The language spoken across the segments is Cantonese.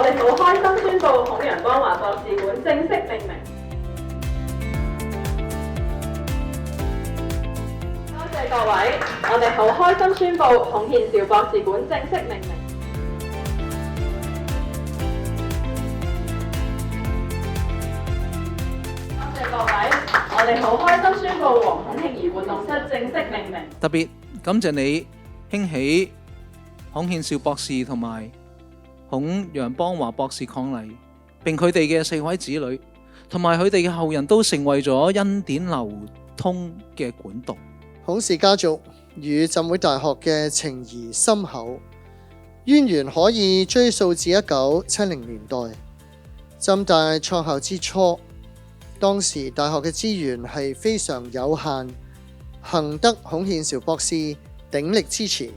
我哋好開心宣布孔陽光華博士館正式命名。多謝各位，我哋好開心宣布孔憲兆博士館正式命名。多謝各位，我哋好開心宣布黃孔慶儀活動室正式命名。特別感謝你興起孔憲兆博士同埋孔陽邦華博士伉儷，並佢哋嘅4位子女同埋佢哋嘅後人都成為咗恩典流通嘅管道。孔氏家族與浸會大學嘅情誼深厚，淵源可以追溯至1970年代。浸大創校之初，當時大學嘅資源係非常有限，幸得孔憲兆博士鼎力支持，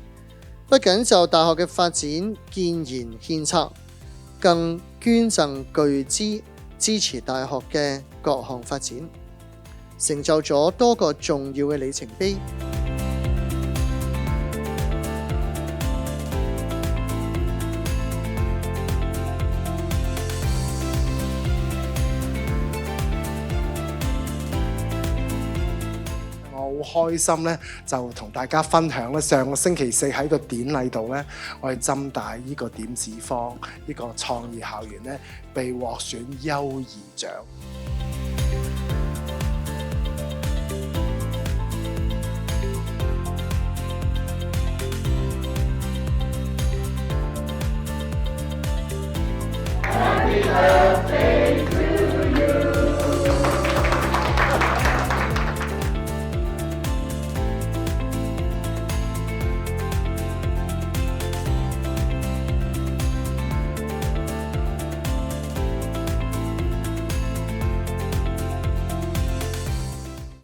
不僅就大學嘅發展建言獻策，更捐贈巨資支持大學嘅各項發展，成就咗多個重要嘅里程碑。我好開心咧，就同大家分享咧，上個星期四喺個典禮度咧，我哋浸大呢個點子坊呢個創意校園咧，被獲選優異獎。